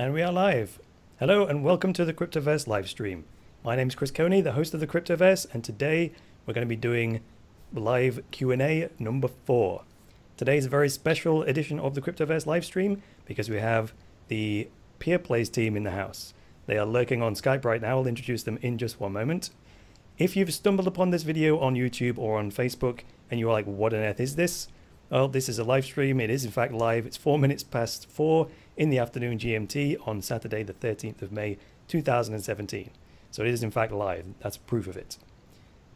And we are live. Hello and welcome to the Cryptoverse live stream. My name is Chris Coney, the host of the Cryptoverse, and today we're going to be doing live Q&A number 4. Today is a very special edition of the Cryptoverse live stream because we have the Peerplays team in the house. They are lurking on Skype right now. I'll introduce them in just one moment. If you've stumbled upon this video on YouTube or on Facebook and you're like, what on earth is this? Well, this is a live stream. It is in fact live. It's 4 minutes past 4 in the afternoon GMT on Saturday the 13th of May 2017. So it is in fact live. That's proof of it.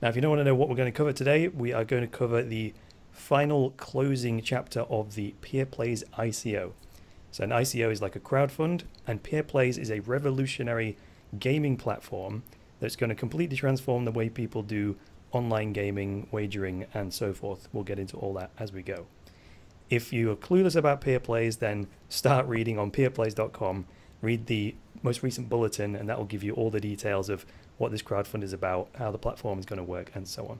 Now, if you don't want to know what we're going to cover today, we are going to cover the final closing chapter of the Peerplays ICO. So an ICO is like a crowdfund, and Peerplays is a revolutionary gaming platform that's going to completely transform the way people do online gaming, wagering, and so forth. We'll get into all that as we go. If you are clueless about Peerplays, then start reading on peerplays.com. Read the most recent bulletin, and that will give you all the details of what this crowdfund is about, how the platform is going to work, and so on.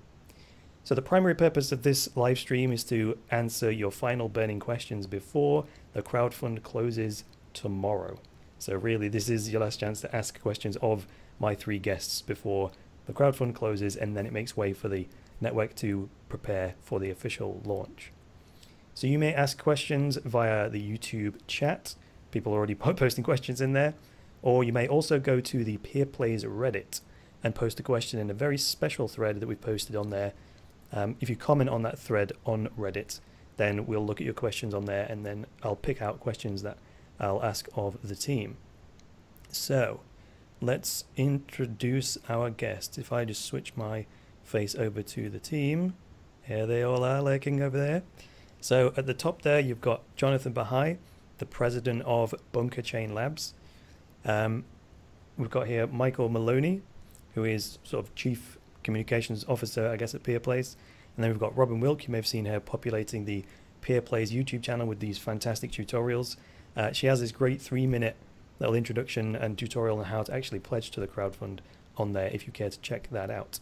So the primary purpose of this live stream is to answer your final burning questions before the crowdfund closes tomorrow. So really, this is your last chance to ask questions of my 3 guests before the crowdfund closes, and then it makes way for the network to prepare for the official launch. So you may ask questions via the YouTube chat. People are already posting questions in there. Or you may also go to the Peerplays Reddit and post a question in a very special thread that we've posted on there. If you comment on that thread on Reddit, then we'll look at your questions on there, and then I'll pick out questions that I'll ask of the team. So let's introduce our guest. If I just switch my face over to the team, here they all are lurking over there. So at the top there, you've got Jonathan Baha'i, the president of Bunker Chain Labs. We've got here Michael Maloney, who is sort of chief communications officer, I guess, at Peerplays. And then we've got Robyn Wilkie. You may have seen her populating the Peerplays YouTube channel with these fantastic tutorials. She has this great 3-minute little introduction and tutorial on how to actually pledge to the crowdfund on there if you care to check that out.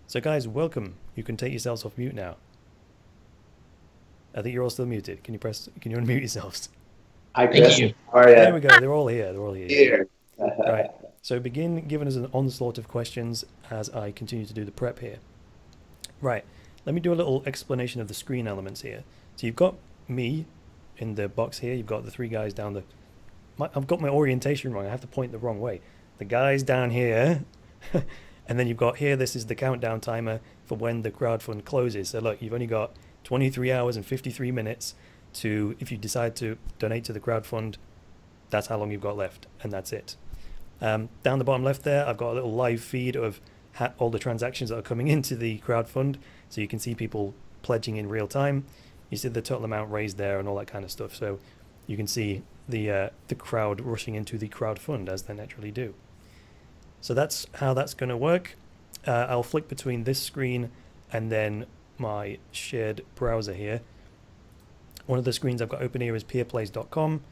So guys, welcome. You can take yourselves off mute now. I think you're all still muted. Can you unmute yourselves? Hi, Chris. How are you? There we go. They're all here. They're all here. Right. So begin giving us an onslaught of questions as I continue to do the prep here. Right. Let me do a little explanation of the screen elements here. So you've got me in the box here. You've got the 3 guys down the... I've got my orientation wrong. I have to point the wrong way. The guys down here. And then you've got here, this is the countdown timer for when the crowdfund closes. So look, you've only got 23 hours and 53 minutes to, if you decide to donate to the crowdfund, that's how long you've got left, and that's it. Down the bottom left there, I've got a little live feed of all the transactions that are coming into the crowdfund, so you can see people pledging in real time. You see the total amount raised there and all that kind of stuff, so you can see the crowd rushing into the crowdfund as they naturally do. So that's how that's going to work. I'll flick between this screen and then my shared browser here. One of the screens I've got open here is peerplays.com.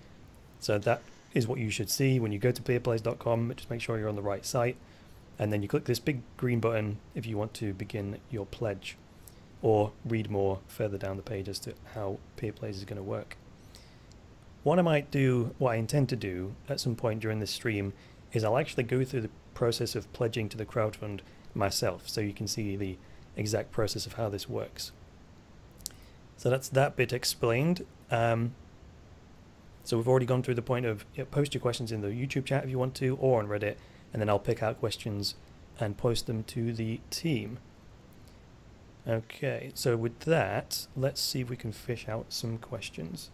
So that is what you should see when you go to peerplays.com. Just make sure you're on the right site. And then you click this big green button if you want to begin your pledge or read more further down the page as to how Peerplays is going to work. What I might do, what I intend to do at some point during this stream, is I'll actually go through the process of pledging to the crowdfund myself, so you can see the exact process of how this works. So that's that bit explained. So we've already gone through the point of post your questions in the YouTube chat if you want to, or on Reddit, and then I'll pick out questions and post them to the team. Okay, so with that, let's see if we can fish out some questions.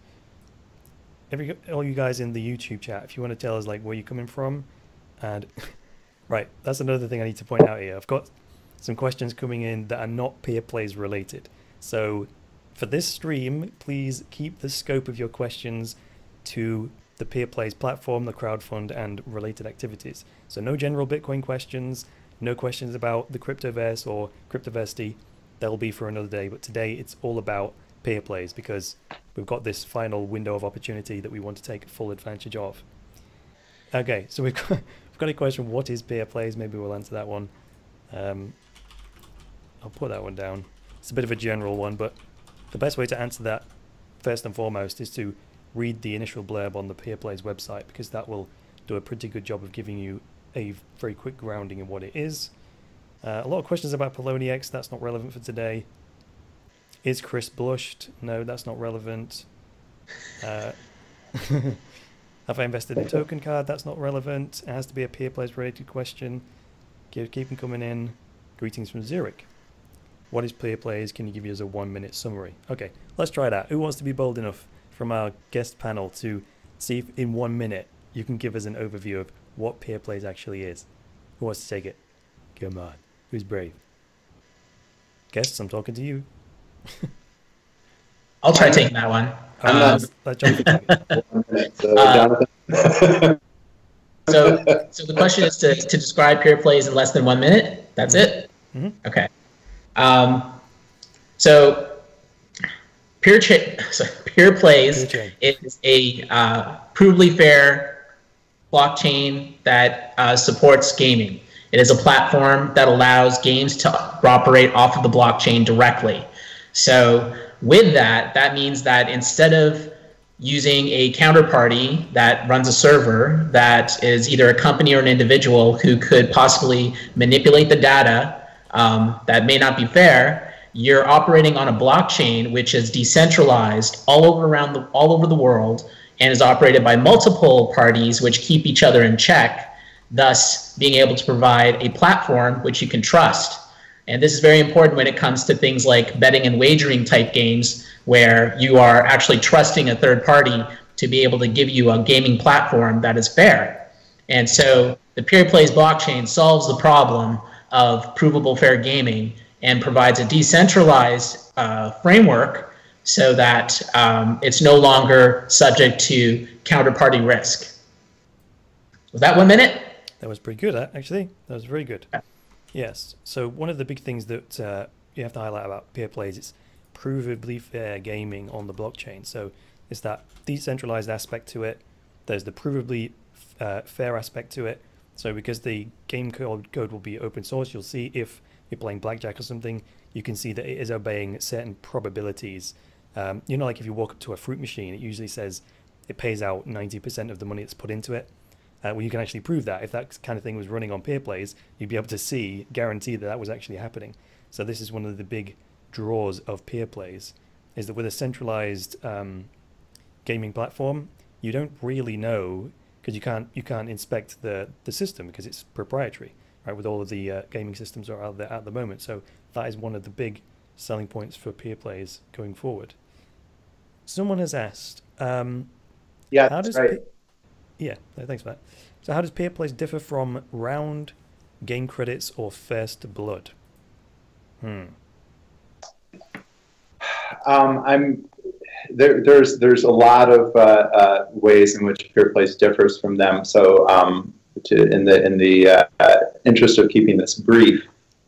All you guys in the YouTube chat, if you want to tell us like where you're coming from, and right, that's another thing I need to point out here. I've got some questions coming in that are not Peerplays related. So for this stream, please keep the scope of your questions to the Peerplays platform, the crowdfund, and related activities. So no general Bitcoin questions, no questions about the Cryptoverse or Cryptoversity. They'll be for another day, but today it's all about Peerplays because we've got this final window of opportunity that we want to take full advantage of. Okay, so we've got a question, what is Peerplays? Maybe we'll answer that one. I'll put that one down. It's a bit of a general one, but the best way to answer that first and foremost is to read the initial blurb on the Peerplays website, because that will do a pretty good job of giving you a very quick grounding in what it is. A lot of questions about Maloney X. That's not relevant for today. Is Chris blushed? No, that's not relevant. Have I invested in token card? That's not relevant. It has to be a Peerplays related question. Keep them coming in. Greetings from Zurich. What is Peerplays? Can you give us a 1-minute summary? Okay, let's try that. Who wants to be bold enough from our guest panel to see if in 1 minute you can give us an overview of what Peerplays actually is? Who wants to take it? Come on. Who's brave? Guests, I'm talking to you. I'll try taking that one. Let Jonathan take it. So the question is to describe Peerplays in less than 1 minute. That's it? Mm-hmm. Okay. So Peerplays is a provably fair blockchain that supports gaming. It is a platform that allows games to operate off of the blockchain directly. So with that, that means that instead of using a counterparty that runs a server that is either a company or an individual who could possibly manipulate the data that may not be fair, you're operating on a blockchain which is decentralized all over the world and is operated by multiple parties which keep each other in check, thus being able to provide a platform which you can trust. And this is very important when it comes to things like betting and wagering type games, where you are actually trusting a third party to be able to give you a gaming platform that is fair. And so the Peerplays blockchain solves the problem of provable fair gaming and provides a decentralized framework so that it's no longer subject to counterparty risk. Was that 1 minute? That was pretty good, actually. That was very good. Yes. So one of the big things that you have to highlight about Peerplays is provably fair gaming on the blockchain. So it's that decentralized aspect to it. There's the provably fair aspect to it. So because the game code will be open source, you'll see if you're playing blackjack or something, you can see that it is obeying certain probabilities. You know, like if you walk up to a fruit machine, it usually says it pays out 90% of the money that's put into it. Well, you can actually prove that. If that kind of thing was running on Peerplays, you'd be able to guarantee that that was actually happening. So this is one of the big draws of Peerplays, is that with a centralized gaming platform, you don't really know, because you can't inspect the system because it's proprietary, right? With all of the gaming systems are out there at the moment. So that is one of the big selling points for Peerplays going forward. Someone has asked, yeah, that's right. Yeah, thanks for that. So how does Peerplays differ from round, game credits, or first blood? There's a lot of ways in which Peerplays differs from them. So in the interest of keeping this brief,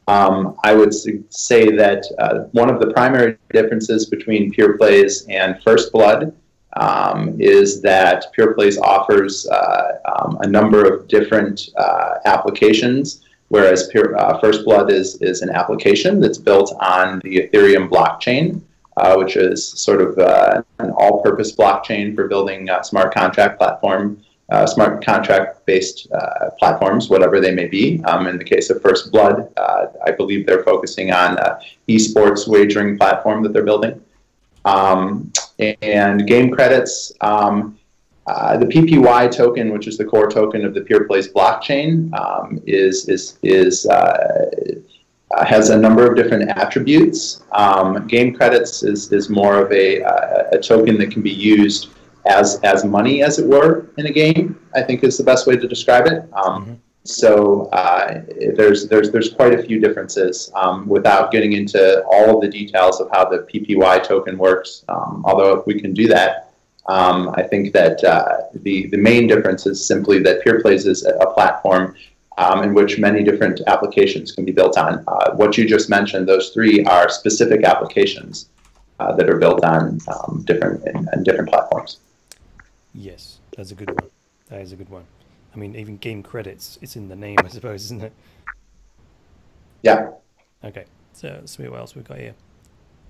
I would say that one of the primary differences between Peerplays and First Blood is that Peerplays offers a number of different applications, whereas First Blood is an application that's built on the Ethereum blockchain, which is sort of an all-purpose blockchain for building smart contract based platforms, whatever they may be. In the case of First Blood, I believe they're focusing on esports wagering platform that they're building. And game credits, the PPY token, which is the core token of the Peerplays blockchain, has a number of different attributes. Game credits is more of a token that can be used as money, as it were, in a game, I think is the best way to describe it. So there's quite a few differences without getting into all of the details of how the PPY token works. Although if we can do that, I think that the main difference is simply that Peerplays is a platform in which many different applications can be built on. What you just mentioned, those three are specific applications that are built on different platforms. Yes, that's a good one. That is a good one. I mean, even game credits, it's in the name, I suppose, isn't it? Yeah. Okay, so let's see what else we've got here.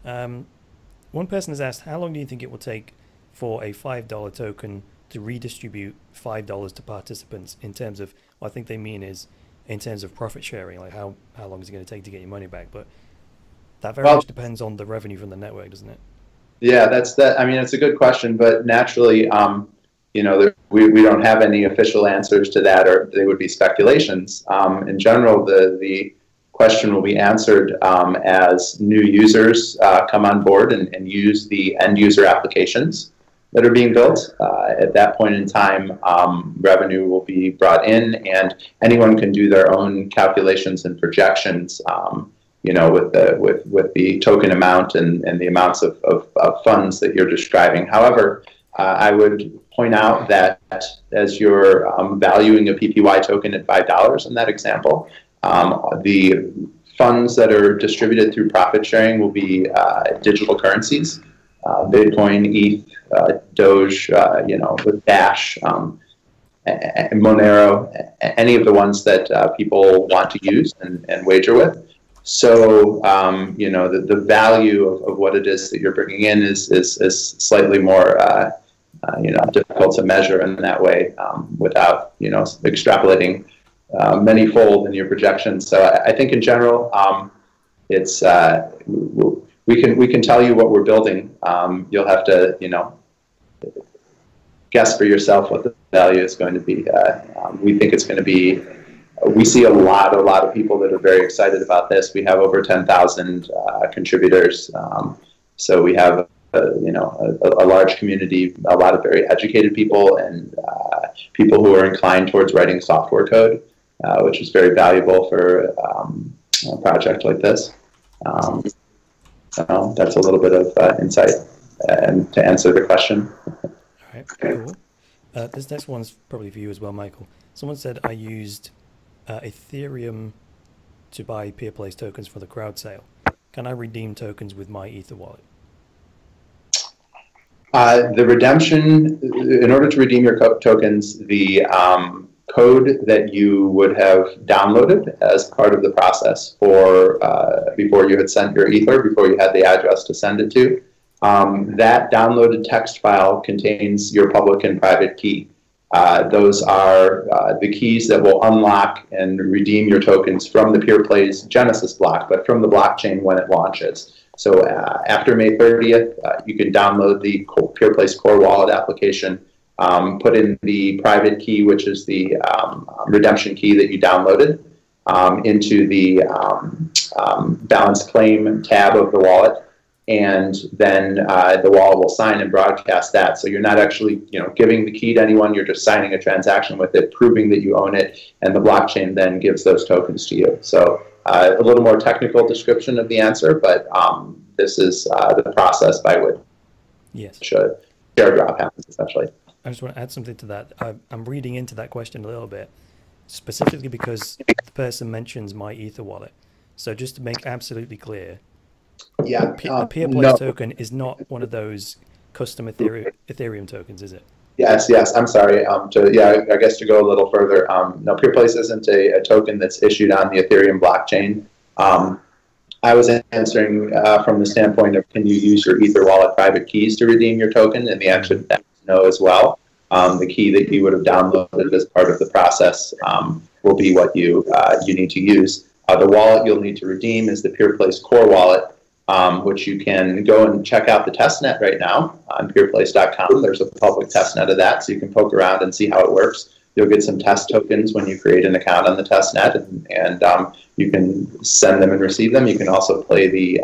One person has asked, how long do you think it will take for a $5 token to redistribute $5 to participants in terms of, what I think they mean is in terms of profit sharing, like how long is it going to take to get your money back? But that very much depends on the revenue from the network, doesn't it? Yeah, I mean, it's a good question, but naturally, you know, we don't have any official answers to that, or they would be speculations. In general, the question will be answered as new users come on board and use the end user applications that are being built. At that point in time, revenue will be brought in, and anyone can do their own calculations and projections. You know, with the token amount and the amounts of funds that you're describing. However, I would point out that as you're valuing a PPY token at $5 in that example, the funds that are distributed through profit sharing will be digital currencies, Bitcoin, ETH, Doge, you know, with Dash, Monero, any of the ones that people want to use and wager with. So, you know, the value of what it is that you're bringing in is slightly more, you know, difficult to measure in that way without, you know, extrapolating many-fold in your projections. So I think in general, it's we can tell you what we're building. You'll have to, you know, guess for yourself what the value is going to be. We think it's going to be. We see a lot of people that are very excited about this. We have over 10,000 contributors, so we have you know, a large community, a lot of very educated people, and people who are inclined towards writing software code, which is very valuable for a project like this. So that's a little bit of insight and to answer the question. All right, cool. This next one's probably for you as well, Michael. Someone said I used Ethereum to buy Peerplays tokens for the crowd sale. Can I redeem tokens with my Ether wallet? The redemption, in order to redeem your tokens, the code that you would have downloaded as part of the process for before you had sent your Ether, before you had the address to send it to, that downloaded text file contains your public and private key. Those are the keys that will unlock and redeem your tokens from the Peerplays Genesis block, but from the blockchain when it launches. So after May 30th, you can download the Peerplays Core Wallet application, put in the private key, which is the redemption key that you downloaded, into the balance claim tab of the wallet. And then the wallet will sign and broadcast that. So you're not actually, you know, giving the key to anyone. You're just signing a transaction with it, proving that you own it, and the blockchain then gives those tokens to you. So a little more technical description of the answer, but this is the process by which share drop happens, essentially. I just want to add something to that. I'm reading into that question a little bit, specifically because the person mentions my Ether wallet. So just to make absolutely clear, yeah, the Peerplays token is not one of those custom Ethereum tokens, is it? Yes. I'm sorry. I guess to go a little further, no, Peerplays isn't a token that's issued on the Ethereum blockchain. I was answering from the standpoint of, can you use your Ether wallet private keys to redeem your token? And the answer to that is no as well. The key that you would have downloaded as part of the process will be what you need to use. The wallet you'll need to redeem is the Peerplays Core Wallet, which you can go and check out the testnet right now on peerplays.com. There's a public testnet of that, so you can poke around and see how it works. You'll get some test tokens when you create an account on the testnet, and you can send them and receive them. You can also play the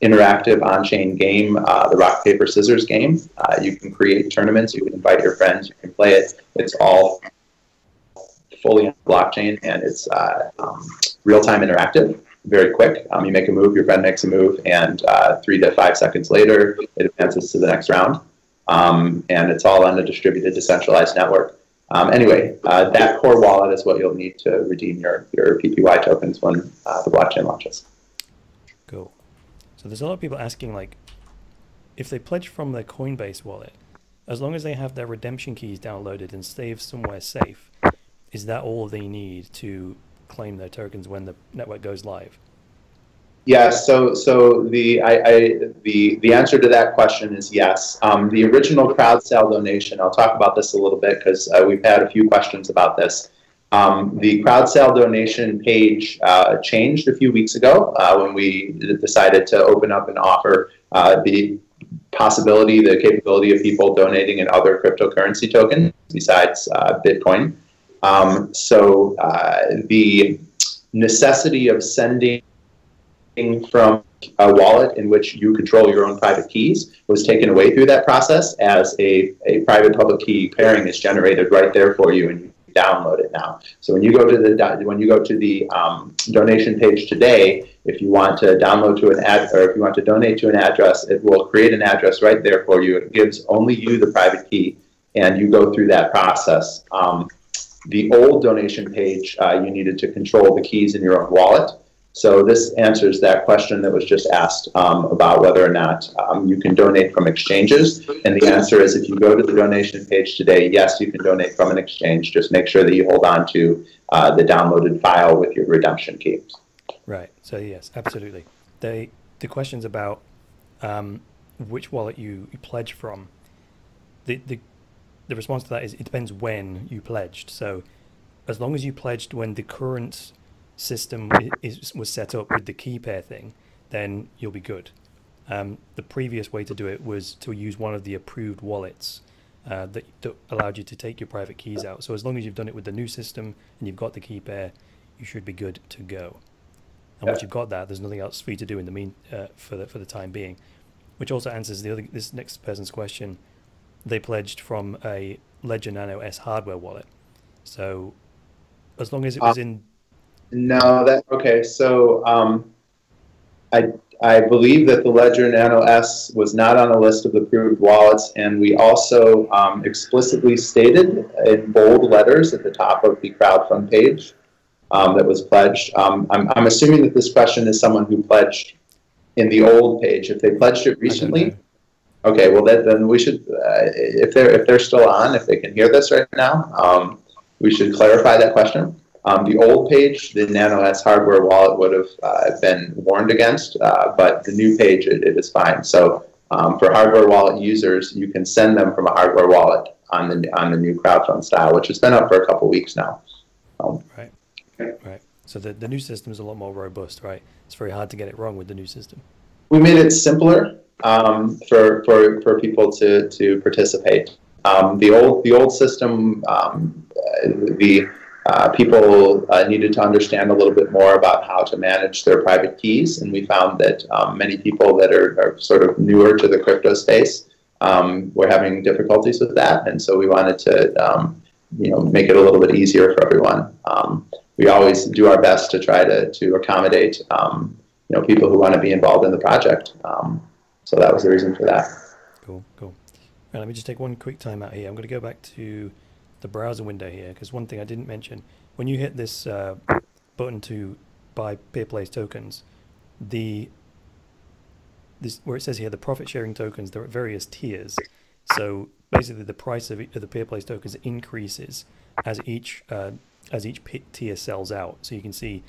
interactive on-chain game, the rock, paper, scissors game. You can create tournaments. You can invite your friends. You can play it. It's all fully on blockchain, and it's real-time interactive. Very quick. You make a move, your friend makes a move, and 3 to 5 seconds later, it advances to the next round. And it's all on a distributed, decentralized network. Anyway, that core wallet is what you'll need to redeem your PPY tokens when the blockchain launches. Cool. So there's a lot of people asking, like, if they pledge from their Coinbase wallet, as long as they have their redemption keys downloaded and saved somewhere safe, is that all they need to claim their tokens when the network goes live? Yeah, so the answer to that question is yes. The original crowd sale donation, I'll talk about this a little bit because we've had a few questions about this. The crowd sale donation page changed a few weeks ago when we decided to open up and offer the possibility, the capability of people donating in other cryptocurrency tokens besides Bitcoin. So the necessity of sending from a wallet in which you control your own private keys was taken away through that process, as a private public key pairing is generated right there for you, and you download it now. So when you go to the donation page today, if you want to download to an or if you want to donate to an address, it will create an address right there for you. It gives only you the private key, and you go through that process. The old donation page, you needed to control the keys in your own wallet. So this answers that question that was just asked about whether or not you can donate from exchanges. And the answer is, if you go to the donation page today, yes, you can donate from an exchange. Just make sure that you hold on to the downloaded file with your redemption key. Right. So yes, absolutely. The questions about which wallet you pledge from, the response to that is it depends when you pledged. So as long as you pledged when the current system was set up with the key pair thing, then you'll be good. The previous way to do it was to use one of the approved wallets that allowed you to take your private keys out. So as long as you've done it with the new system and you've got the key pair, you should be good to go. And once you've got that, there's nothing else for you to do in the for the time being. Which also answers this next person's question. They pledged from a Ledger Nano S hardware wallet. So as long as it was in... No, okay. So I believe that the Ledger Nano S was not on a list of approved wallets, and we also explicitly stated in bold letters at the top of the crowdfund page that was pledged. I'm assuming that this question is someone who pledged in the old page. If they pledged it recently, okay. Well, then we should, if they're still on, if they can hear this right now, we should clarify that question. The old page, the Nano S hardware wallet, would have been warned against, but the new page, it is fine. So for hardware wallet users, you can send them from a hardware wallet on the new crowdfund style, which has been up for a couple weeks now. Right. Right. So the new system is a lot more robust, right? It's very hard to get it wrong with the new system. We made it simpler for people to participate. The old system, people needed to understand a little bit more about how to manage their private keys, and we found that many people that are sort of newer to the crypto space were having difficulties with that, and so we wanted to make it a little bit easier for everyone. We always do our best to try to accommodate people who want to be involved in the project. So that was the reason for that. Cool. Right, let me just take one quick time out here. I'm going to go back to the browser window here, because one thing I didn't mention, when you hit this button to buy Peerplays tokens, where it says here the profit sharing tokens, there are various tiers. So basically the price of the Peerplays tokens increases as each tier sells out. So you can see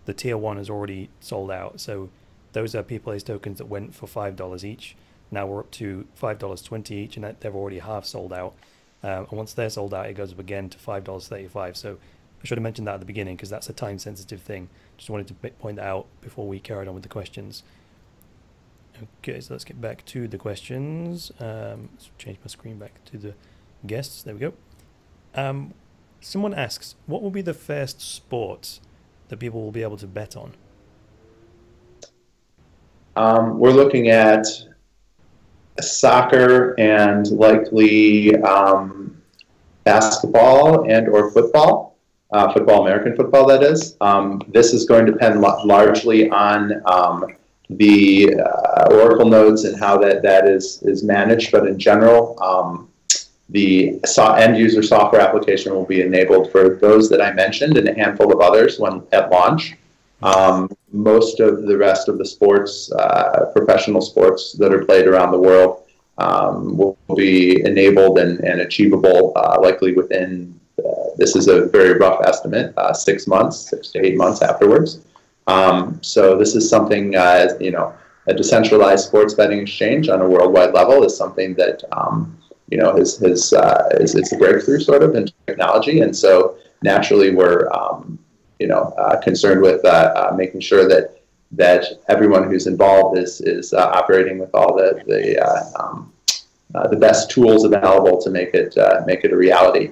the tier 1 is already sold out. So those are Peerplays tokens that went for $5 each. Now we're up to $5.20 each, and they're already half sold out. And once they're sold out, it goes up again to $5.35. So I should have mentioned that at the beginning, because that's a time-sensitive thing. Just wanted to point that out before we carried on with the questions. Okay, so let's get back to the questions. Let's change my screen back to the guests. There we go. Someone asks, what will be the first sport that people will be able to bet on? We're looking at soccer and likely basketball and or football, American football, that is. This is going to depend largely on the Oracle nodes and how that is managed, but in general, the end user software application will be enabled for those that I mentioned and a handful of others at launch. Most of the rest of the sports, professional sports that are played around the world, will be enabled and achievable likely within, this is a very rough estimate, 6 to 8 months afterwards. So this is something, you know, a decentralized sports betting exchange on a worldwide level is something that, you know, is a breakthrough sort of in technology. And so naturally we're, you know, concerned with making sure that everyone who's involved is operating with all the best tools available to make it a reality.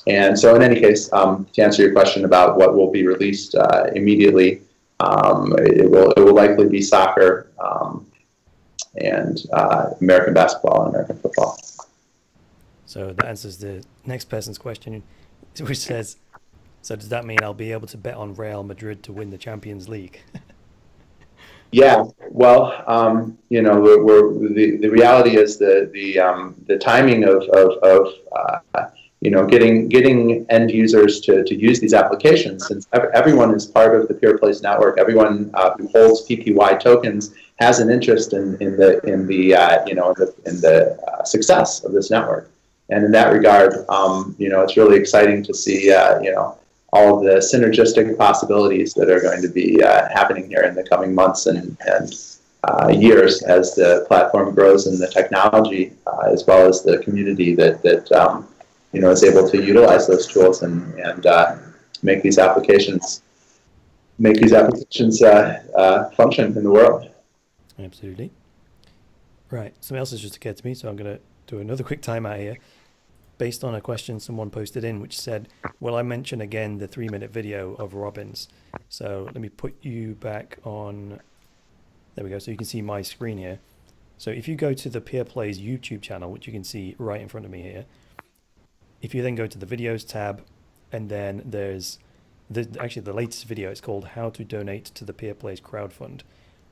And so in any case, to answer your question about what will be released immediately, it will likely be soccer and American basketball and American football. So that answers the next person's question, which says, so does that mean I'll be able to bet on Real Madrid to win the Champions League? Yeah, well, you know, the reality is the timing of you know, getting end users to use these applications, since everyone is part of the Peerplays network. Everyone who holds PPY tokens has an interest in the you know, in the success of this network. And in that regard, you know, it's really exciting to see you know, all of the synergistic possibilities that are going to be happening here in the coming months and years as the platform grows and the technology, as well as the community that you know, is able to utilize those tools and make these applications function in the world. Absolutely. Right. Something else has just occurred to me, so I'm going to do another quick timeout here, based on a question someone posted in, which said, "Will I mention again the 3-minute video of Robyn's?" So let me put you back on. There we go. So you can see my screen here. So if you go to the Peerplays YouTube channel, which you can see right in front of me here. If you then go to the videos tab, and then there's actually the latest video, it's called How to Donate to the Peerplays Crowdfund.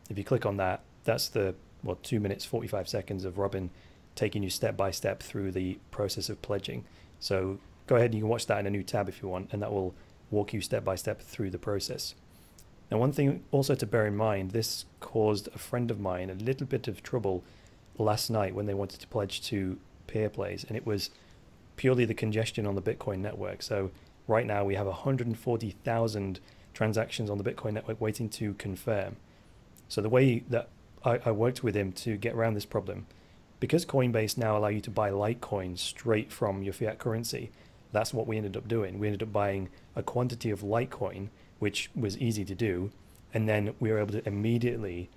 If you click on that, that's the 2 minutes 45 seconds of Robyn taking you step by step through the process of pledging. So go ahead and you can watch that in a new tab if you want, and that will walk you step by step through the process. Now, one thing also to bear in mind, this caused a friend of mine a little bit of trouble last night when they wanted to pledge to Peerplays, and it was purely the congestion on the Bitcoin network. So right now we have 140,000 transactions on the Bitcoin network waiting to confirm. So the way that I worked with him to get around this problem, because Coinbase now allow you to buy Litecoin straight from your fiat currency, that's what we ended up doing. We ended up buying a quantity of Litecoin, which was easy to do, and then we were able to immediately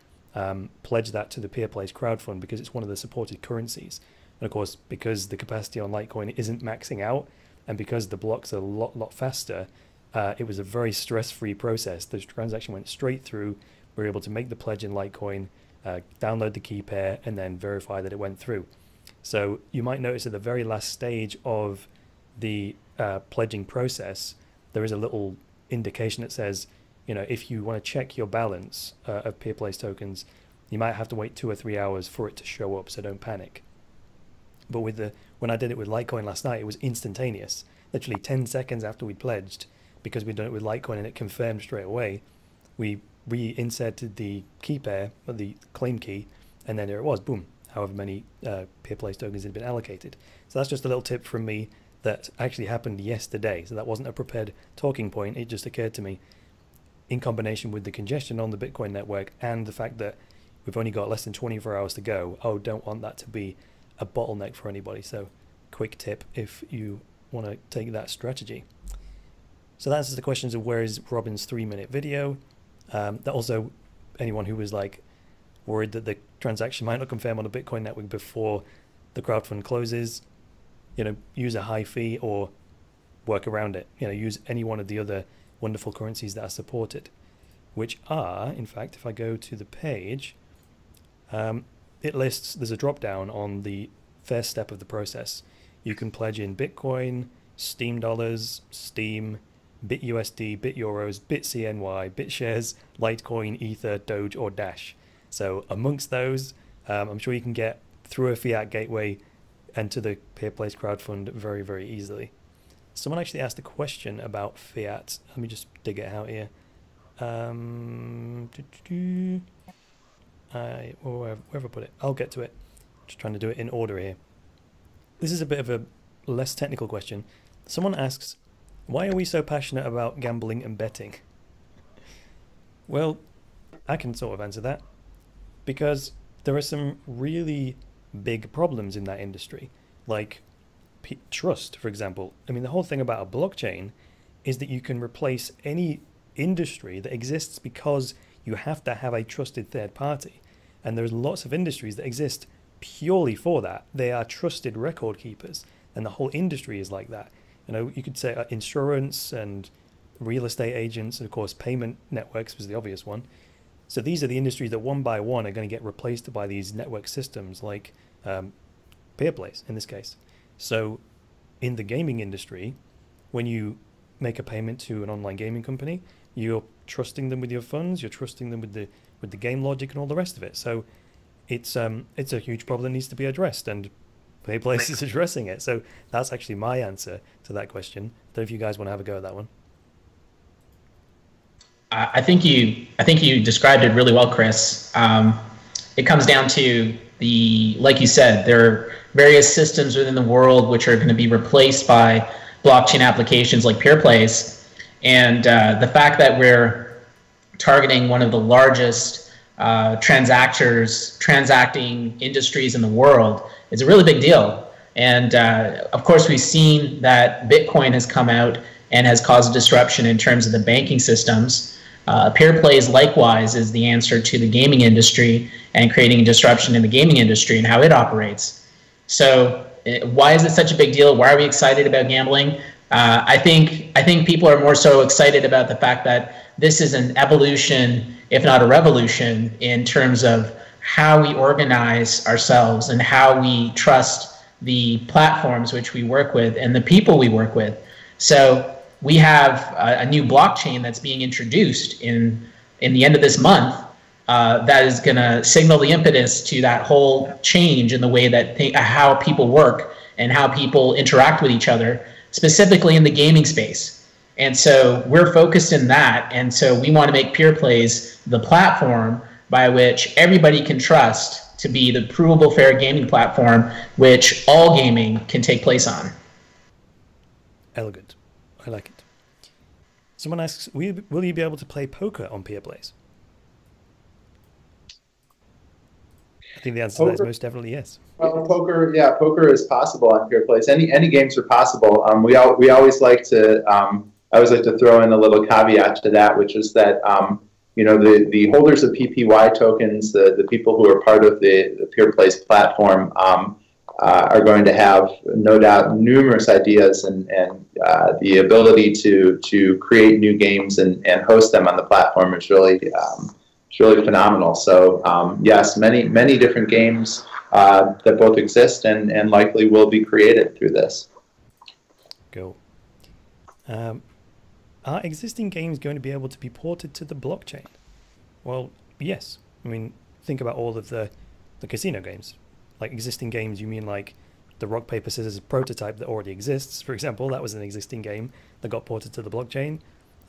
pledge that to the Peerplays crowdfund because it's one of the supported currencies. And of course, because the capacity on Litecoin isn't maxing out, and because the blocks are a lot faster, it was a very stress-free process. The transaction went straight through. We were able to make the pledge in Litecoin, download the key pair, and then verify that it went through. So you might notice at the very last stage of the pledging process, there is a little indication that says, you know, if you want to check your balance of Peerplays tokens, you might have to wait 2 or 3 hours for it to show up, so don't panic. But when I did it with Litecoin last night, it was instantaneous. Literally 10 seconds after we pledged, because we'd done it with Litecoin and it confirmed straight away, we reinserted the key pair, or the claim key, and then there it was, boom, however many Peerplays tokens had been allocated. So that's just a little tip from me that actually happened yesterday. So that wasn't a prepared talking point, it just occurred to me in combination with the congestion on the Bitcoin network and the fact that we've only got less than 24 hours to go. Oh, don't want that to be a bottleneck for anybody. So quick tip if you want to take that strategy. So that answers the questions of where is Robyn's 3-minute video. That also, anyone who was like worried that the transaction might not confirm on the Bitcoin network before the crowdfund closes, you know, use a high fee or work around it. You know, use any one of the other wonderful currencies that are supported, which are, in fact, if I go to the page, it lists, there's a drop down on the first step of the process. You can pledge in Bitcoin, Steam dollars, Steam, BitUSD, BitEuros, BitCNY, BitShares, Litecoin, Ether, Doge, or Dash. So amongst those, I'm sure you can get through a fiat gateway and to the Peerplays crowdfund very easily. Someone actually asked a question about fiat. Let me just dig it out here. Wherever I put it, I'll get to it. Just trying to do it in order here. This is a bit of a less technical question. Someone asks, why are we so passionate about gambling and betting? Well, I can sort of answer that, because there are some really big problems in that industry, like trust, for example. I mean, the whole thing about a blockchain is that you can replace any industry that exists because you have to have a trusted third party. And there's lots of industries that exist purely for that. They are trusted record keepers, and the whole industry is like that. You know, you could say insurance and real estate agents, and of course payment networks was the obvious one. So these are the industries that one by one are going to get replaced by these network systems like Peerplays in this case. So in the gaming industry, when you make a payment to an online gaming company, you're trusting them with your funds, you're trusting them with the game logic and all the rest of it. So it's a huge problem that needs to be addressed, and Peerplays is addressing it. So that's actually my answer to that question. I don't know if you guys want to have a go at that one. I think you described it really well, Chris. It comes down to like you said, there are various systems within the world which are going to be replaced by blockchain applications like Peerplays, and the fact that we're targeting one of the largest transacting industries in the world is a really big deal. And of course, we've seen that Bitcoin has come out and has caused disruption in terms of the banking systems. Peerplays likewise is the answer to the gaming industry and creating disruption in the gaming industry and how it operates. So why is it such a big deal? Why are we excited about gambling? I think people are more so excited about the fact that this is an evolution, if not a revolution, in terms of how we organize ourselves and how we trust the platforms which we work with and the people we work with. So we have a new blockchain that's being introduced in the end of this month that is going to signal the impetus to that whole change in the way that how people work and how people interact with each other, specifically in the gaming space. And so we're focused in that, and so we want to make Peerplays the platform by which everybody can trust to be the provable fair gaming platform which all gaming can take place on. Elegant. I like it. Someone asks, will you be able to play poker on Peerplays? I think the answer to that is most definitely yes. Well, poker is possible on Peerplays. Any games are possible. We always like to throw in a little caveat to that, which is that the holders of PPY tokens, the people who are part of the Peerplays platform, are going to have no doubt numerous ideas and the ability to create new games and host them on the platform is really phenomenal. So yes, many different games that both exist and likely will be created through this. Cool. Are existing games going to be able to be ported to the blockchain? Well, yes. I mean, think about all of the casino games. Like existing games, you mean like the rock, paper, scissors prototype that already exists, for example. That was an existing game that got ported to the blockchain.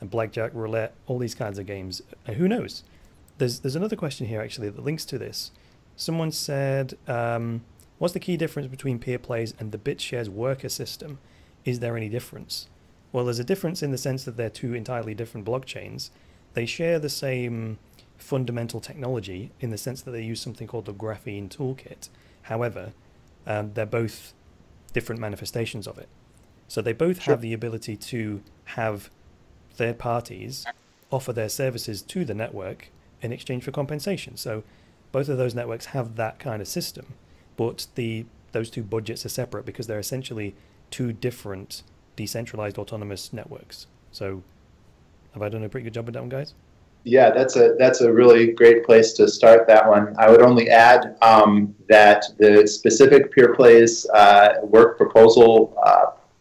And blackjack, roulette, all these kinds of games. And who knows? There's another question here, actually, that links to this. Someone said, what's the key difference between Peerplays and the BitShares worker system? Is there any difference? Well, there's a difference in the sense that they're two entirely different blockchains. They share the same fundamental technology in the sense that they use something called the graphene toolkit. However, they're both different manifestations of it. So they both have the ability to have third parties offer their services to the network in exchange for compensation. So both of those networks have that kind of system, but those two budgets are separate because they're essentially two different decentralized autonomous networks. So have I done a pretty good job with that one, guys? Yeah, that's a really great place to start that one. I would only add that the specific Peerplays work proposal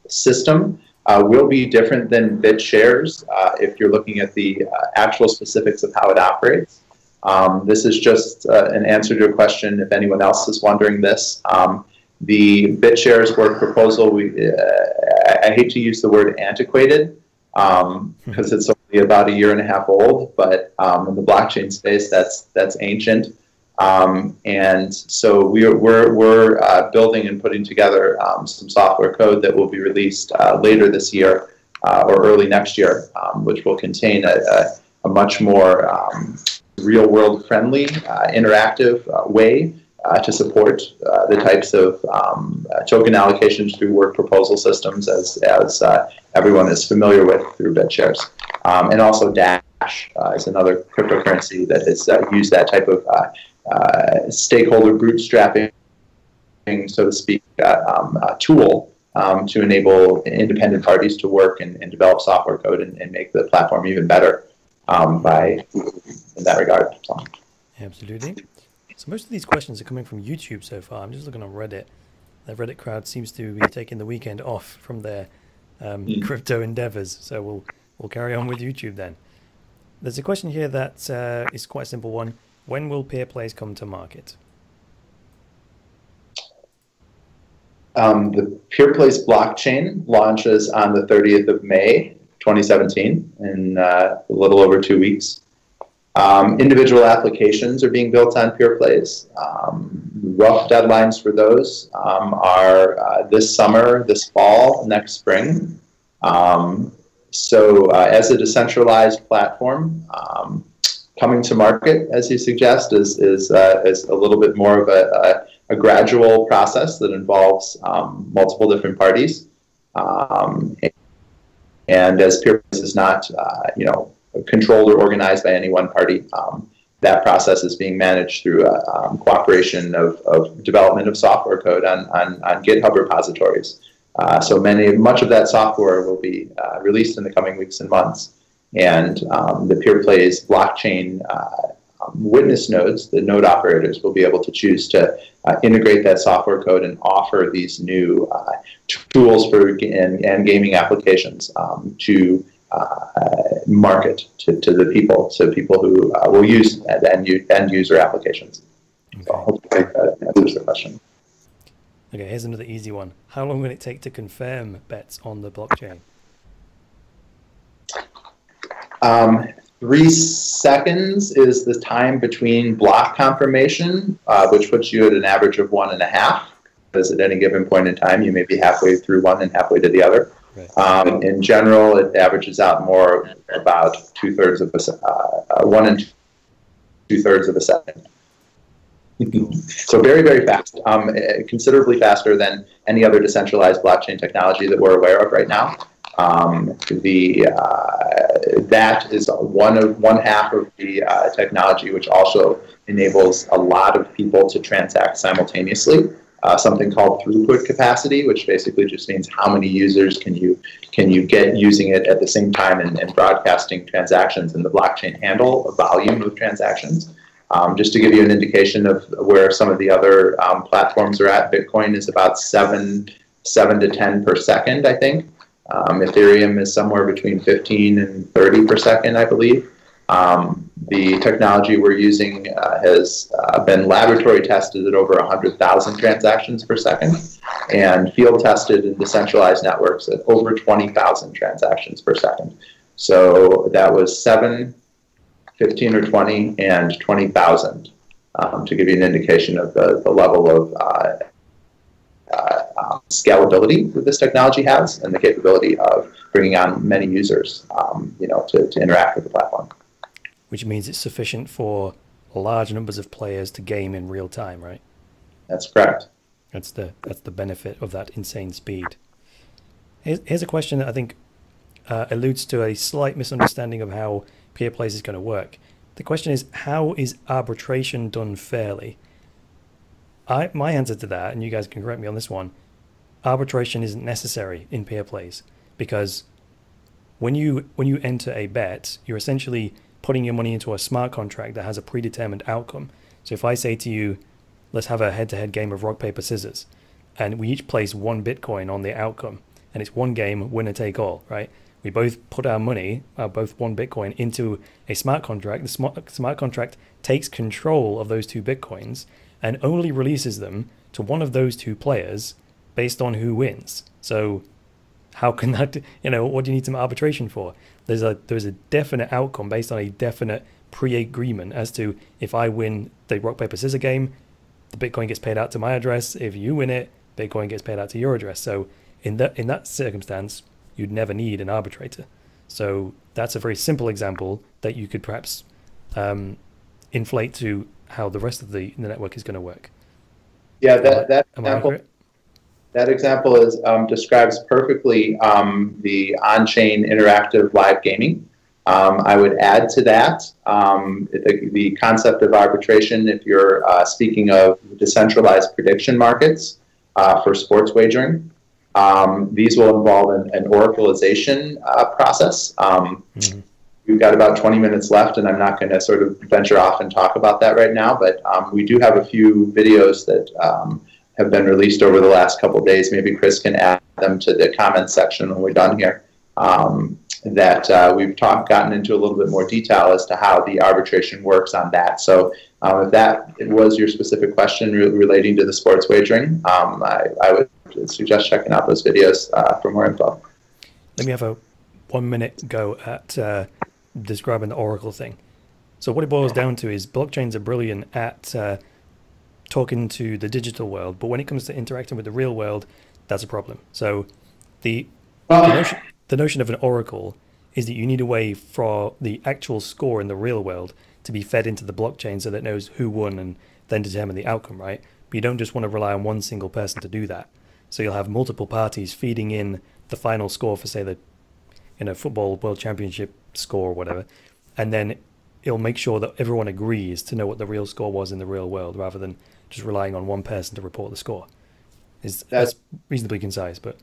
system will be different than BitShares if you're looking at the actual specifics of how it operates. This is just an answer to a question if anyone else is wondering this. The BitShares work proposal, I hate to use the word antiquated because it's only about a year and a half old, but in the blockchain space, that's ancient. And so we're building and putting together some software code that will be released later this year or early next year, which will contain much more real-world friendly, interactive way to support the types of token allocations through work proposal systems as everyone is familiar with through BitShares. And also Dash is another cryptocurrency that has used that type of stakeholder bootstrapping, so to speak, tool to enable independent parties to work and develop software code and make the platform even better in that regard. So. Absolutely. So most of these questions are coming from YouTube so far. I'm just looking on Reddit. The Reddit crowd seems to be taking the weekend off from their crypto endeavors. So we'll carry on with YouTube then. There's a question here that is quite a simple one. When will Peerplays come to market? The Peerplays blockchain launches on the 30th of May, 2017, in a little over 2 weeks. Individual applications are being built on Peerplays. Rough deadlines for those are this summer, this fall, next spring. So as a decentralized platform, coming to market, as you suggest, is a little bit more of a gradual process that involves multiple different parties. And as Peerplays is not, controlled or organized by any one party, that process is being managed through cooperation of development of software code on GitHub repositories. So much of that software will be released in the coming weeks and months. And the Peerplays blockchain witness nodes, the node operators, will be able to choose to integrate that software code and offer these new tools for and gaming applications to market to the people, so people who will use end user applications. Okay. So hopefully that answers the question. Okay, here's another easy one. How long will it take to confirm bets on the blockchain? 3 seconds is the time between block confirmation, which puts you at an average of 1.5. Because at any given point in time, you may be halfway through one and halfway to the other. Right. In general, it averages out more about 2/3 of a 1 and 2/3 of a second. So very, very fast, considerably faster than any other decentralized blockchain technology that we're aware of right now. That is one half of the technology, which also enables a lot of people to transact simultaneously. Something called throughput capacity, which basically just means how many users can you get using it at the same time and broadcasting transactions, and the blockchain handle a volume of transactions. Just to give you an indication of where some of the other platforms are at, Bitcoin is about 7 to 10 per second, I think. Ethereum is somewhere between 15 and 30 per second, I believe. The technology we're using has been laboratory tested at over 100,000 transactions per second, and field tested in decentralized networks at over 20,000 transactions per second. So that was 7, 15 or 20, and 20,000 to give you an indication of the level of scalability that this technology has, and the capability of bringing on many users, to interact with the platform. Which means it's sufficient for large numbers of players to game in real time, right? That's correct. That's the benefit of that insane speed. Here's a question that I think alludes to a slight misunderstanding of how Peerplays is going to work. The question is, how is arbitration done fairly? My answer to that, and you guys can correct me on this one, arbitration isn't necessary in Peerplays, because when you enter a bet, you're essentially putting your money into a smart contract that has a predetermined outcome. So if I say to you, let's have a head-to-head game of rock, paper, scissors, and we each place 1 Bitcoin on the outcome, and it's one game, winner take all, right? We both put our money, both 1 Bitcoin, into a smart contract. The smart contract takes control of those 2 Bitcoins and only releases them to one of those 2 players based on who wins. So how can that, what do you need some arbitration for? There's a definite outcome based on a definite pre-agreement as to, if I win the rock, paper, scissors game, the Bitcoin gets paid out to my address. If you win it, Bitcoin gets paid out to your address. So in that circumstance, you'd never need an arbitrator. So that's a very simple example that you could perhaps inflate to how the rest of the network is going to work. Yeah, that example is describes perfectly the on-chain interactive live gaming. I would add to that the concept of arbitration if you're speaking of decentralized prediction markets for sports wagering. These will involve an oracleization process. We've got about 20 minutes left, and I'm not going to sort of venture off and talk about that right now, but we do have a few videos that have been released over the last couple of days. Maybe Chris can add them to the comments section when we're done here, that we've gotten into a little bit more detail as to how the arbitration works on that. So if that was your specific question relating to the sports wagering, I would suggest checking out those videos for more info. Let me have a 1 minute go at describing the Oracle thing. So what it boils down to is blockchains are brilliant at talking to the digital world, but when it comes to interacting with the real world, that's a problem. So the notion of an Oracle is that you need a way for the actual score in the real world to be fed into the blockchain so that it knows who won and then determine the outcome, right? But you don't just want to rely on one single person to do that. So you'll have multiple parties feeding in the final score for, say, the football world championship score or whatever, and then it'll make sure that everyone agrees to know what the real score was in the real world rather than just relying on one person to report the score. That's reasonably concise, but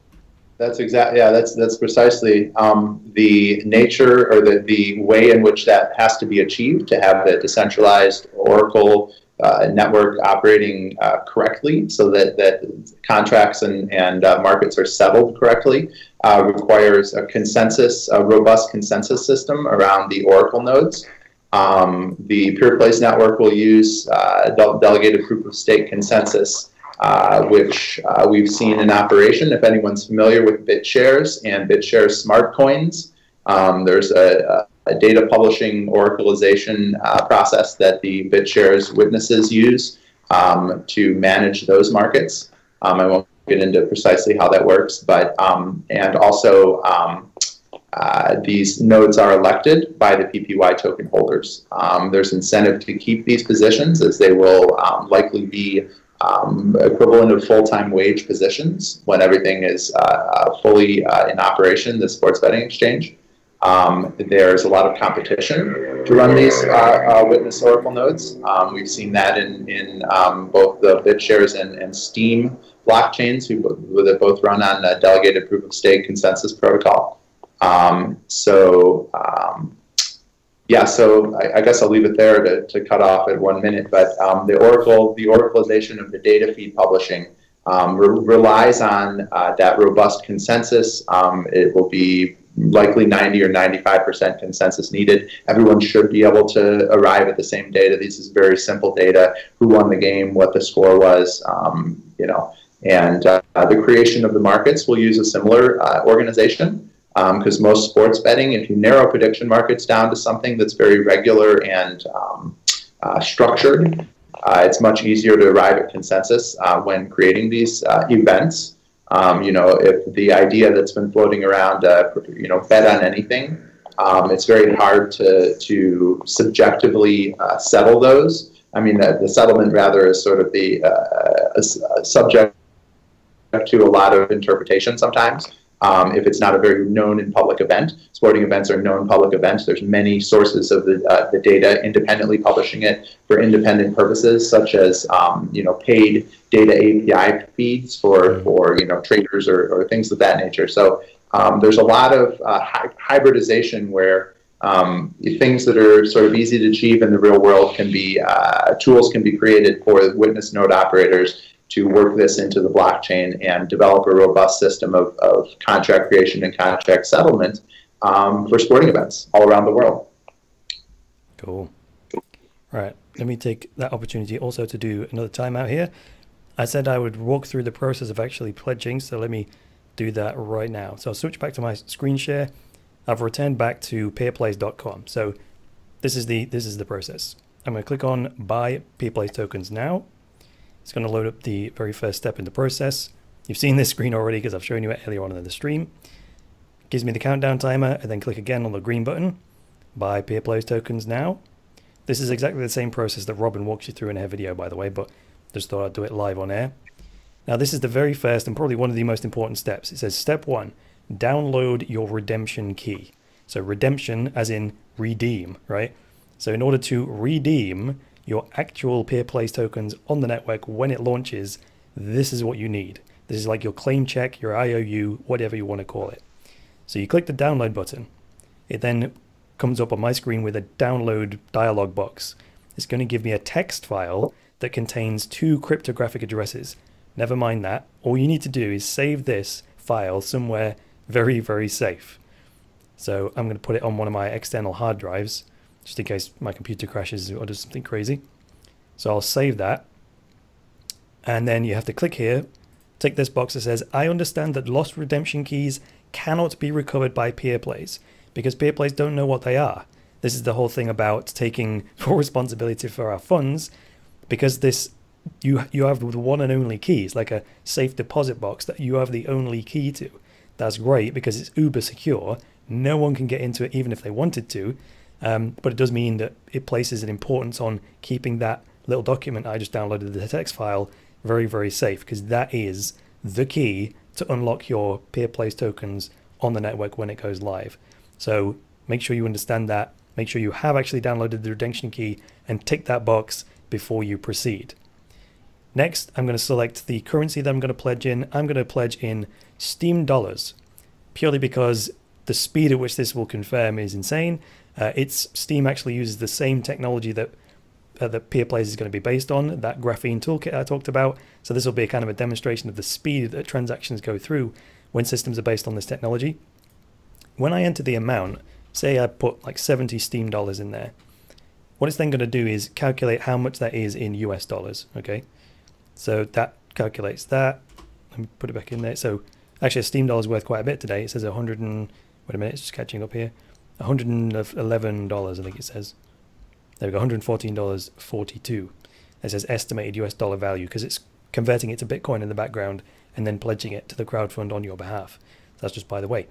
that's exactly, yeah, that's precisely the nature or the way in which that has to be achieved to have the decentralized Oracle network operating correctly so that contracts and markets are settled correctly requires a robust consensus system around the Oracle nodes. The Peerplays network will use delegated proof of stake consensus, which we've seen in operation. If anyone's familiar with BitShares and BitShares smart coins, there's a data publishing oracleization process that the BitShares witnesses use to manage those markets. I won't get into precisely how that works, but and also these nodes are elected by the PPY token holders. There's incentive to keep these positions as they will likely be equivalent of full-time wage positions when everything is fully in operation, the sports betting exchange. There's a lot of competition to run these witness Oracle nodes. We've seen that in both the BitShares and Steam blockchains that both run on a delegated proof of stake consensus protocol. Yeah, so I guess I'll leave it there to cut off at 1 minute. But the Oracleization of the data feed publishing relies on that robust consensus. It will be likely 90 or 95% consensus needed. Everyone should be able to arrive at the same data. This is very simple data: who won the game, what the score was, and the creation of the markets will use a similar organization. Because most sports betting, if you narrow prediction markets down to something that's very regular and structured, it's much easier to arrive at consensus when creating these events. If the idea that's been floating around, bet on anything, it's very hard to subjectively settle those. I mean, the settlement rather is sort of the subject to a lot of interpretation sometimes. If it's not a very known and public event. Sporting events are known public events. There's many sources of the data independently publishing it for independent purposes, such as paid data API feeds for traders or things of that nature. So there's a lot of hybridization where things that are sort of easy to achieve in the real world can be tools can be created for witness node operators to work this into the blockchain and develop a robust system of contract creation and contract settlement for sporting events all around the world. Cool. All right, let me take that opportunity also to do another timeout here. I said I would walk through the process of actually pledging, so let me do that right now. So I'll switch back to my screen share. I've returned back to peerplays.com. So this is the process. I'm going to click on buy Peerplays tokens now. It's going to load up the very first step in the process. You've seen this screen already because I've shown you it earlier on in the stream. Gives me the countdown timer, and then click again on the green button. Buy Peerplays tokens now. This is exactly the same process that Robyn walks you through in her video, by the way, but just thought I'd do it live on air. Now this is the very first and probably one of the most important steps. It says step 1, download your redemption key. So redemption as in redeem, right? So in order to redeem your actual Peerplays tokens on the network when it launches, this is what you need. This is like your claim check, your IOU, whatever you want to call it. So you click the download button. It then comes up on my screen with a download dialog box. It's going to give me a text file that contains 2 cryptographic addresses. Never mind that. All you need to do is save this file somewhere very, very safe. So I'm going to put it on one of my external hard drives, just in case my computer crashes or does something crazy. So I'll save that. And then you have to click here, tick this box that says, I understand that lost redemption keys cannot be recovered by Peerplays, because Peerplays don't know what they are. This is the whole thing about taking full responsibility for our funds, because this you have the one and only key. It's like a safe deposit box that you have the only key to. That's great because it's uber secure. No one can get into it even if they wanted to. But it does mean that it places an importance on keeping that little document I just downloaded, the text file, very, very safe, because that is the key to unlock your Peerplays tokens on the network when it goes live. So make sure you understand that. Make sure you have actually downloaded the redemption key and tick that box before you proceed. Next, I'm going to select the currency that I'm going to pledge in. I'm going to pledge in Steam dollars, purely because the speed at which this will confirm is insane. Steam actually uses the same technology that Peerplays is going to be based on, that graphene toolkit I talked about. So this will be a kind of a demonstration of the speed that transactions go through when systems are based on this technology. When I enter the amount, say I put like 70 Steam dollars in there, what it's then going to do is calculate how much that is in US dollars, okay? So that calculates that. Let me put it back in there. So actually a Steam dollar is worth quite a bit today. It says 100 and, wait a minute, it's just catching up here. $111, I think it says. There we go, $114.42. It says estimated US dollar value because it's converting it to Bitcoin in the background and then pledging it to the crowdfund on your behalf. That's just by the way.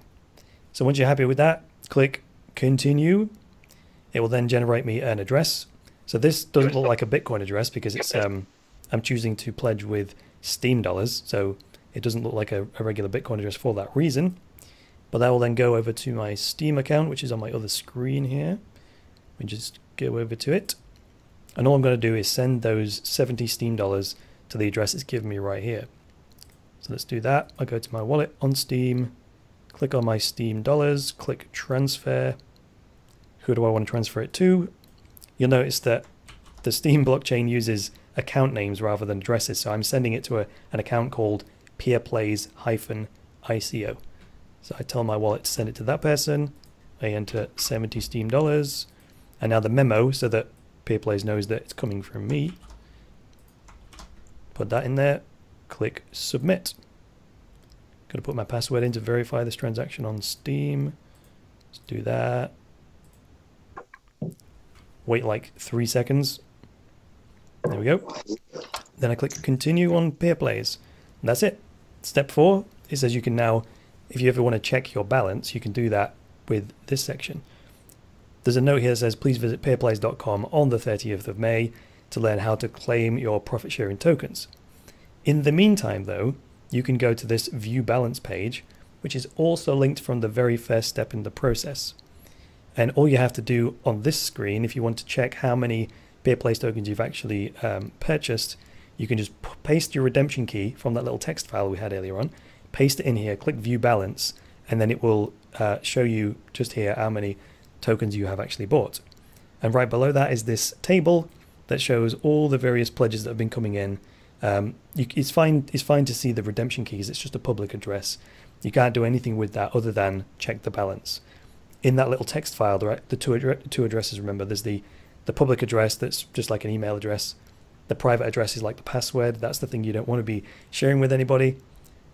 So once you're happy with that, click continue. It will then generate me an address. So this doesn't look like a Bitcoin address because it's I'm choosing to pledge with Steam dollars, so it doesn't look like a regular Bitcoin address for that reason. But that will then go over to my Steam account, which is on my other screen here. We just go over to it. And all I'm going to do is send those 70 Steam dollars to the address it's given me right here. So let's do that. I'll go to my wallet on Steam, click on my Steam dollars, click transfer. Who do I want to transfer it to? You'll notice that the Steam blockchain uses account names rather than addresses, so I'm sending it to an account called Peerplays-ICO. So I tell my wallet to send it to that person. I enter 70 Steam dollars, and now the memo, so that Peerplays knows that it's coming from me. Put that in there, click submit. Got to put my password in to verify this transaction on Steam. Let's do that. Wait like 3 seconds. There we go. Then I click continue on Peerplays. And that's it. Step 4, it says you can now, if you ever want to check your balance, you can do that with this section. There's a note here that says please visit peerplays.com on the 30th of May to learn how to claim your profit sharing tokens. In the meantime though, you can go to this view balance page, which is also linked from the very first step in the process. And all you have to do on this screen, if you want to check how many Peerplays tokens you've actually purchased, you can just paste your redemption key from that little text file we had earlier on, paste it in here, click view balance, and then it will show you just here how many tokens you have actually bought. And right below that is this table that shows all the various pledges that have been coming in. It's fine to see the redemption keys, it's just a public address. You can't do anything with that other than check the balance. In that little text file, the two addresses, remember, there's the public address that's just like an email address. The private address is like the password. That's the thing you don't want to be sharing with anybody.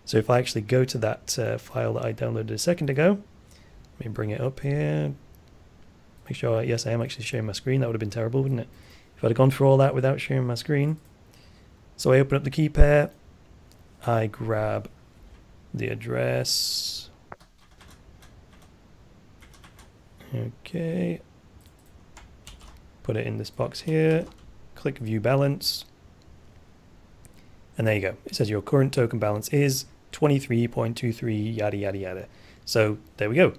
So if I actually go to that file that I downloaded a second ago, let me bring it up here. Make sure, yes, I am actually sharing my screen. That would have been terrible, wouldn't it? If I'd have gone through all that without sharing my screen. So I open up the key pair. I grab the address. Okay. Put it in this box here. Click view balance. And there you go. It says your current token balance is 23.23 yada yada yada. So there we go.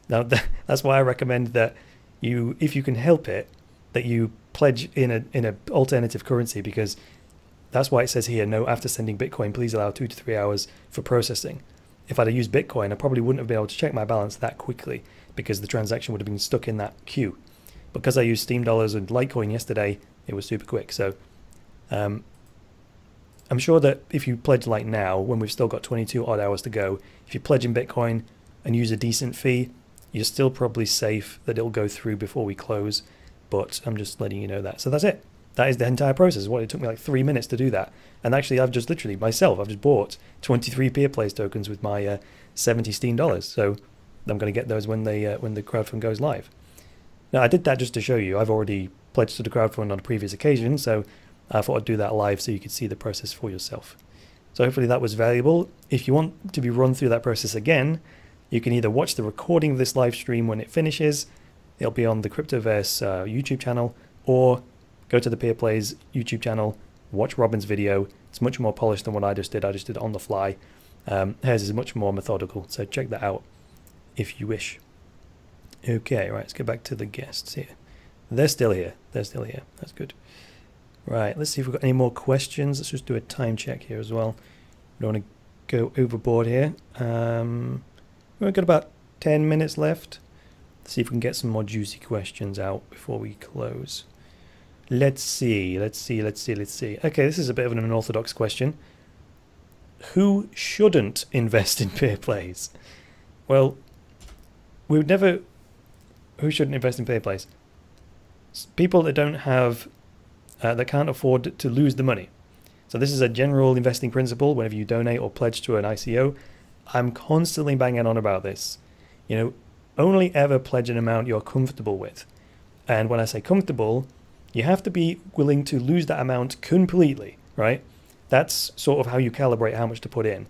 Now that's why I recommend that you, if you can help it, that you pledge in a alternative currency, because that's why it says here, no, after sending Bitcoin, please allow 2 to 3 hours for processing. If I'd have used Bitcoin, I probably wouldn't have been able to check my balance that quickly because the transaction would have been stuck in that queue. Because I used Steam Dollars and Litecoin yesterday, it was super quick. So I'm sure that if you pledge like now, when we've still got 22 odd hours to go, if you pledge in Bitcoin and use a decent fee, you're still probably safe that it'll go through before we close. But I'm just letting you know that. So that's it. That is the entire process. It took me like 3 minutes to do that. And actually, I've just literally myself, I've just bought 23 Peerplays tokens with my 70 Steam Dollars. So I'm going to get those when the crowdfund goes live. Now, I did that just to show you. I've already pledged to the crowdfund on a previous occasion, so I thought I'd do that live so you could see the process for yourself. So hopefully that was valuable. If you want to be run through that process again, you can either watch the recording of this live stream when it finishes. It'll be on the Cryptoverse YouTube channel, or go to the Peerplays YouTube channel, watch Robyn's video. It's much more polished than what I just did. I just did it on the fly. Hers is much more methodical, so check that out if you wish. Okay, right, let's get back to the guests here. They're still here. They're still here. That's good. Right, let's see if we've got any more questions. Let's just do a time check here as well. We don't want to go overboard here. We've got about 10 minutes left. Let's see if we can get some more juicy questions out before we close. Let's see. Okay, this is a bit of an unorthodox question. Who shouldn't invest in Peerplays? Well, we would never... Who shouldn't invest in Peerplays? People that don't have... that can't afford to lose the money. So this is a general investing principle. Whenever you donate or pledge to an ICO, I'm constantly banging on about this. You know, only ever pledge an amount you're comfortable with. And when I say comfortable, you have to be willing to lose that amount completely, right? That's sort of how you calibrate how much to put in.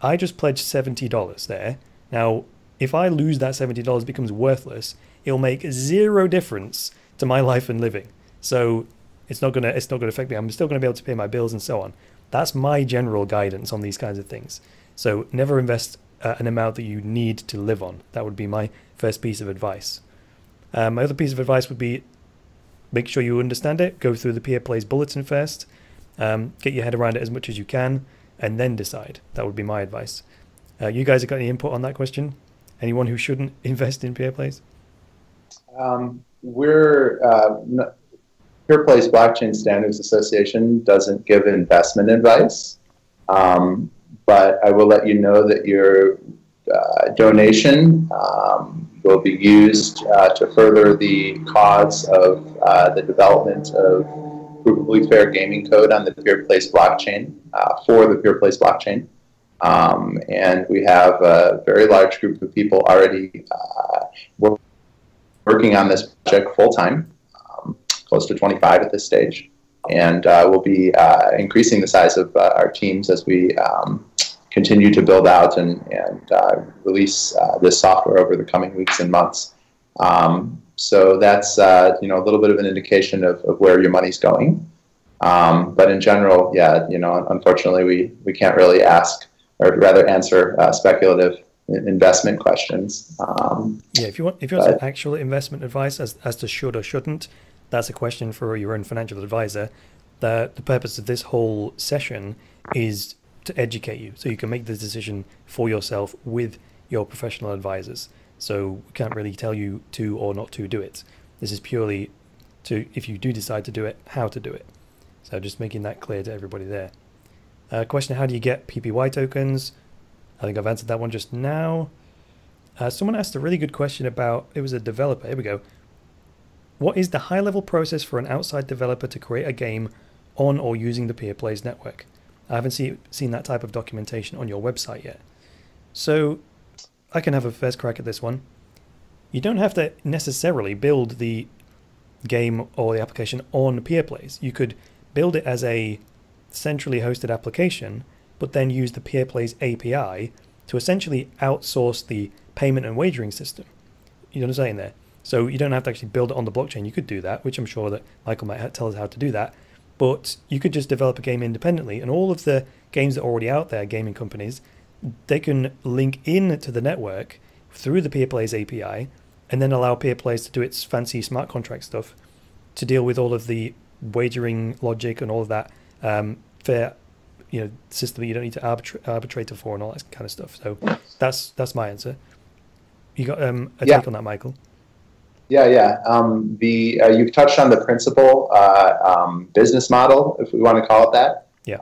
I just pledged $70 there. Now, if I lose that $70, it becomes worthless. It'll make zero difference to my life and living. So it's not gonna affect me. I'm still gonna be able to pay my bills and so on. That's my general guidance on these kinds of things. So never invest an amount that you need to live on. That would be my first piece of advice. My other piece of advice would be make sure you understand it. Go through the Peerplays bulletin first. Get your head around it as much as you can, and then decide. That would be my advice. You guys have got any input on that question? Anyone who shouldn't invest in Peerplays? Peerplays Blockchain Standards Association doesn't give investment advice, but I will let you know that your donation will be used to further the cause of the development of provably fair gaming code on the Peerplays blockchain, for the Peerplays blockchain. And we have a very large group of people already working on this project full-time, close to 25 at this stage. And we'll be increasing the size of our teams as we continue to build out and release this software over the coming weeks and months. So that's a little bit of an indication of where your money's going. But in general, yeah, unfortunately, we can't really ask, or rather answer speculative investment questions. Yeah, if you want some actual investment advice as to should or shouldn't, that's a question for your own financial advisor. The purpose of this whole session is to educate you so you can make the decision for yourself with your professional advisors. So we can't really tell you to or not to do it. This is purely to, if you do decide to do it, how to do it. So just making that clear to everybody there. Question, how do you get PPY tokens? I think I've answered that one just now. Someone asked a really good question about, it was a developer, here we go. What is the high-level process for an outside developer to create a game on or using the Peerplays network? I haven't seen that type of documentation on your website yet. So I can have a first crack at this one. You don't have to necessarily build the game or the application on Peerplays. You could build it as a centrally hosted application, but then use the Peerplays API to essentially outsource the payment and wagering system. You know what I'm saying there? So you don't have to actually build it on the blockchain. You could do that, which I'm sure that Michael might tell us how to do that. But you could just develop a game independently, and all of the games that are already out there, gaming companies, they can link in to the network through the Peerplays API, and then allow Peerplays to do its fancy smart contract stuff to deal with all of the wagering logic and all of that fair, system that you don't need to arbitrator for and all that kind of stuff. So that's my answer. You got a take on that, Michael? Yeah. You've touched on the principal business model, if we want to call it that. Yeah.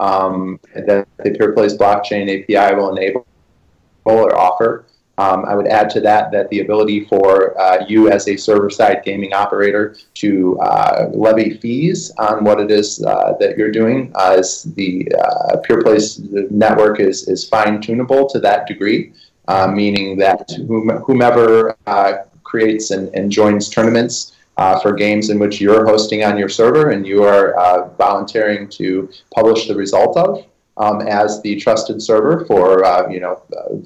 That the Peerplays blockchain API will enable or offer. I would add to that the ability for you as a server-side gaming operator to levy fees on what it is that you're doing, as the Peerplays network is fine-tunable to that degree, meaning that whomever creates and joins tournaments for games in which you're hosting on your server and you are volunteering to publish the result of, as the trusted server for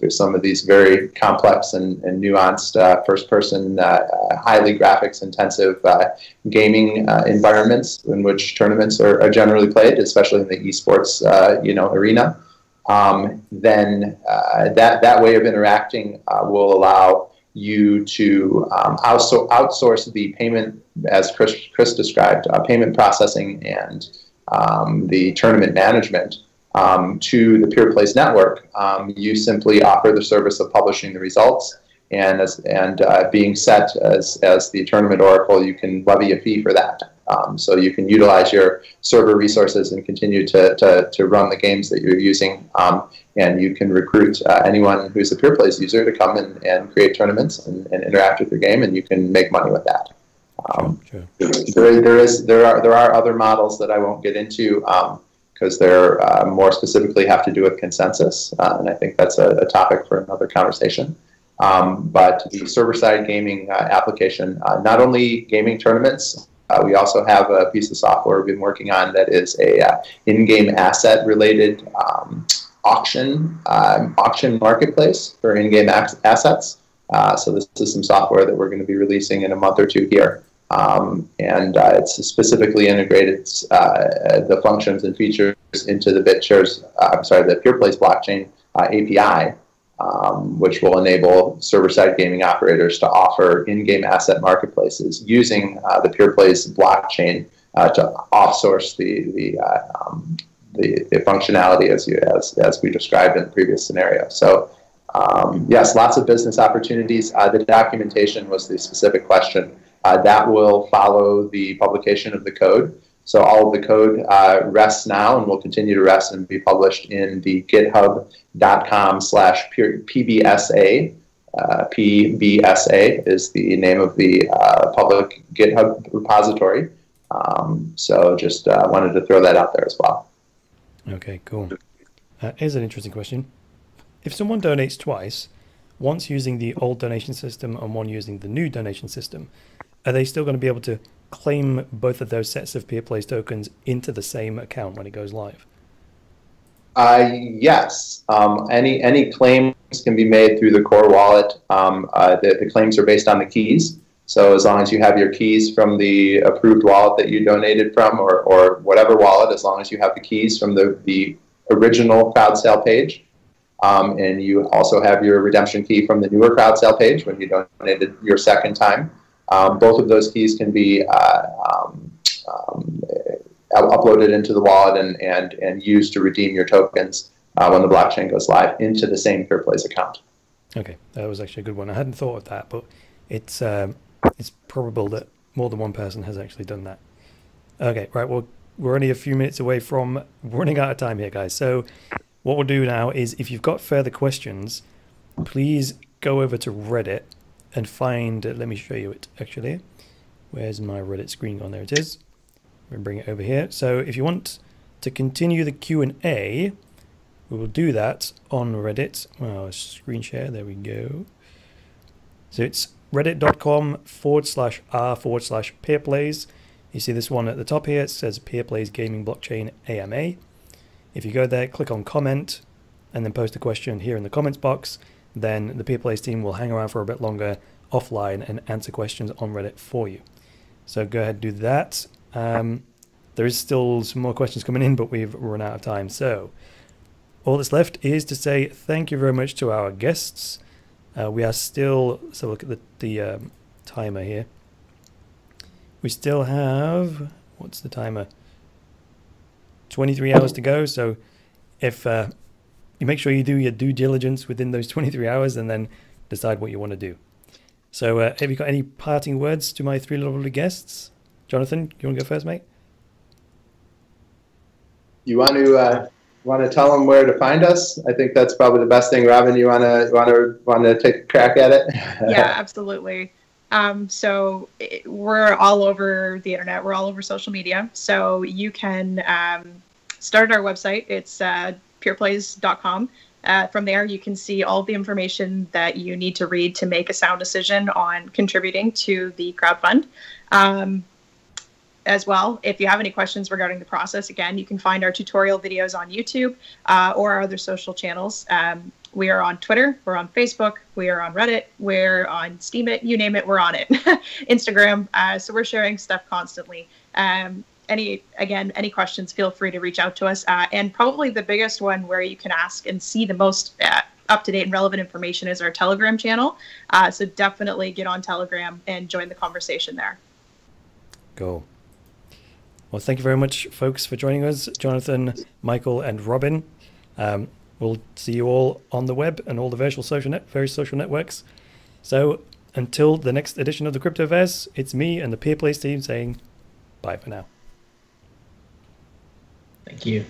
some of these very complex and nuanced first-person, highly graphics-intensive gaming environments in which tournaments are generally played, especially in the esports arena. Then that way of interacting will allow you to outsource the payment, as Chris described, payment processing and the tournament management to the Peerplays network. You simply offer the service of publishing the results, and being set as the tournament oracle, you can levy a fee for that. So you can utilize your server resources and continue to run the games that you're using, and you can recruit anyone who's a Peerplays user to come and create tournaments and interact with your game, and you can make money with that. Sure. There are other models that I won't get into, because they're more specifically have to do with consensus, and I think that's a topic for another conversation. But the server-side gaming application, not only gaming tournaments, we also have a piece of software we've been working on that is a in-game asset-related auction marketplace for in-game assets. So this is some software that we're going to be releasing in a month or two here. And it's specifically integrated the functions and features into the the Peerplays blockchain API, which will enable server-side gaming operators to offer in-game asset marketplaces using the Peerplays blockchain to offsource the functionality as we described in the previous scenario. So yes, lots of business opportunities. The documentation was the specific question. That will follow the publication of the code. So all of the code rests now and will continue to rest and be published in the github.com/PBSA. PBSA is the name of the public GitHub repository. So just wanted to throw that out there as well. Okay, cool. Here's an interesting question. If someone donates twice, once using the old donation system and one using the new donation system, are they still going to be able to claim both of those sets of Peerplays tokens into the same account when it goes live? Yes. Any claims can be made through the core wallet. The claims are based on the keys. So as long as you have your keys from the approved wallet that you donated from, or whatever wallet, as long as you have the keys from the original crowd sale page, and you also have your redemption key from the newer crowd sale page when you donated your second time, both of those keys can be uploaded into the wallet and used to redeem your tokens when the blockchain goes live into the same Peerplays account. Okay, that was actually a good one. I hadn't thought of that, but it's probable that more than one person has actually done that. Okay, right, well, we're only a few minutes away from running out of time here, guys. So what we'll do now is, if you've got further questions, please go over to Reddit and find, let me show you it actually. Where's my Reddit screen gone? There it is. We'll bring it over here. So if you want to continue the Q&A, we will do that on Reddit. Well, screen share, there we go. So it's reddit.com/r/Peerplays. You see this one at the top here, it says Peerplays Gaming Blockchain AMA. If you go there, click on comment, and then post a question here in the comments box, then the Peerplays team will hang around for a bit longer, offline and answer questions on Reddit for you. So go ahead and do that. There is still some more questions coming in, but we've run out of time. So all that's left is to say thank you very much to our guests. We are still, so look at the timer here. We still have, what's the timer? 23 hours to go. So if you make sure you do your due diligence within those 23 hours and then decide what you want to do. So have you got any parting words to my three lovely guests? Jonathan, you want to go first, mate? You want to tell them where to find us? I think that's probably the best thing. Robyn, you want to take a crack at it? Yeah, absolutely. So we're all over the internet. We're all over social media. So you can start our website. It's peerplays.com. From there, you can see all the information that you need to read to make a sound decision on contributing to the crowdfund. As well, if you have any questions regarding the process, again, you can find our tutorial videos on YouTube or our other social channels. We are on Twitter, we're on Facebook, we are on Reddit, we're on Steemit, you name it, we're on it. Instagram, so we're sharing stuff constantly. Any questions, feel free to reach out to us. And probably the biggest one where you can ask and see the most up-to-date and relevant information is our Telegram channel. So definitely get on Telegram and join the conversation there. Cool. Well, thank you very much, folks, for joining us, Jonathan, Michael, and Robyn. We'll see you all on the web and all the various social networks. So until the next edition of the Cryptoverse, it's me and the Peerplays team saying bye for now. Thank you.